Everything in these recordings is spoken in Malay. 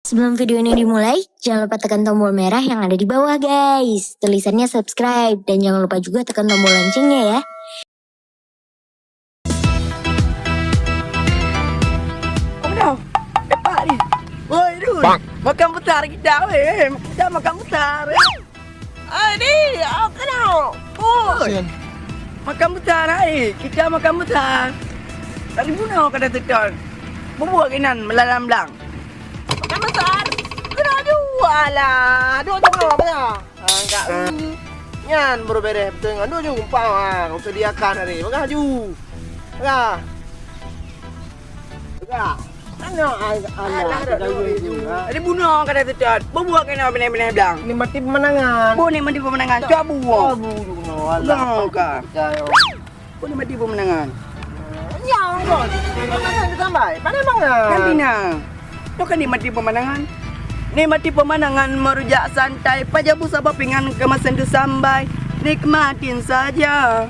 Sebelum video ini dimulai, jangan lupa tekan tombol merah yang ada di bawah guys. Tulisannya subscribe dan jangan lupa juga tekan tombol loncengnya ya. Apa dah? Pak ni. Woi, Dun. Makan putar kita weh. Kita makan putar. Ni, apa dah? Oi. Makan putar ai. Kita makan putar. Tadi bunuh kada tekan. Bubuh kinan melalam belang. Makan putar. Kena dua lah. Dua tu apa dah? Enggak. Nyan baru beres betul dengan dua jumpa ah. Kau sediakan hari. Makan haju. Makan. Makan. Alah, ada bunuh kada tecat. Bubuh kena benar-benar belang. Ni mati pemenangan. Bu ni mati pemenangan. Cuba buah. Alah, ka. Bu ni mati pemenangan. Yang kau. Pemenangan sampai. Pandai banget. Nanti nah. Tu kan ni mati pemenangan. Ni mati pemandangan merujak santai. Pajabu sabab pingan kemasan tu sampai. Nikmatin saja.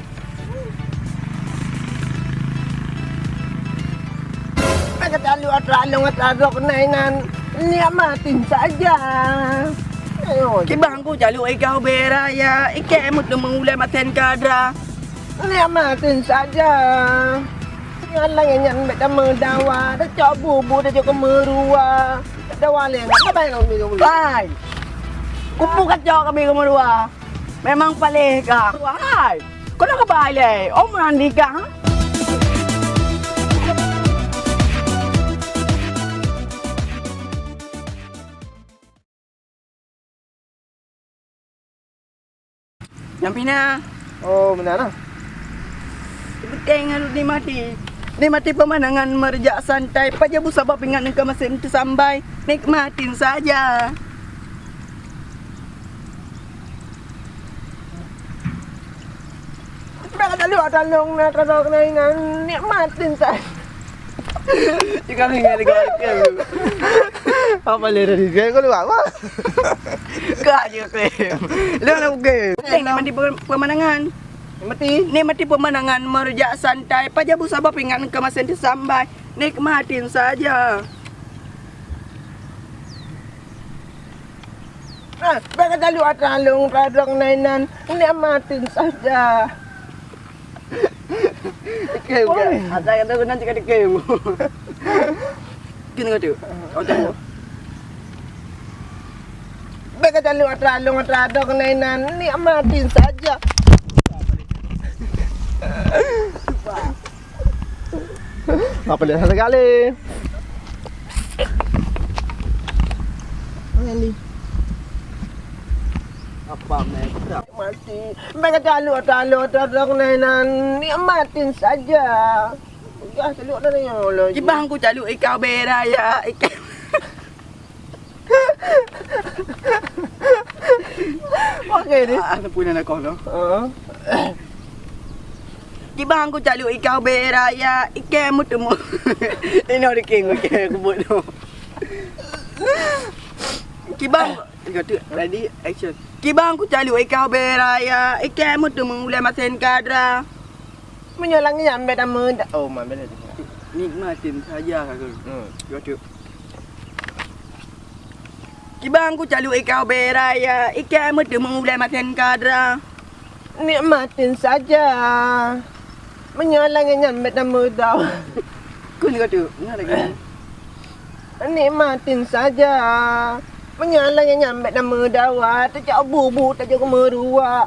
Kata alung atradok nainan nikmatin saja. Kibang ko jaluk ikaw beraya, ikemot na mengulay maten kadra. Nikmatin saja. Ngalang yan beta mendawa, dah cak bubu dah juga merua. Dah waleng, apa yang kami kamu? Hai. Kupu kacau kami merua. Memang paling ka. Hai. Kau nak kebaik Om mandi ka? Yang pina. Oh, benar lah. Tengok ni mati. Ni mati pemandangan merjak santai. Pajabu sabab ingat engkau masih tersambai. Nikmatin saja. Sebab kata lu ada long nak rasa kenangan. Nikmatin saja. Jika ingat dekat apa lera ni? Kau luar apa? Kau je klem. Lu nak game. Tengok mati pemandangan. Ni mati pemandangan merujak santai. Pajabu sabab ingat engkau masih tersambai. Nikmatin saja. Sebab kata lu ada long radang nainan. Nikmatin saja. Ikem ke? Ada yang tahu nanti kada ikem. Kena kata. Kau tahu. Baik kata lu ada kenainan nikmatin saja. Apa lihat sekali. Ini. Apa mereka mati? Mereka calu ada kenainan nikmatin saja. Ya, calu ada ni Allah. Jibang ku calu ikau beraya ikau. Okey ni. Aku punya nak kau no. Jibang ku calu ikau beraya ikau mutemu. Ini orang king aku buat no. Jibang kata ready action. Kibang ku calu ikau beraya, ikemu tu mengulai masen kadra. Menyolangnya sampai nama. Oh, mana dia? Nikmatin saja aku. Kata. Kibang ku calu ikau beraya, ikemu tu mengulai masen kadra. Nikmatin saja. Menyolangnya sampai nama dah. Ku ni kata, mana lagi? Nikmatin saja. Menyalahnya nyampe nama dawa, tak bubu, tak jaga merua.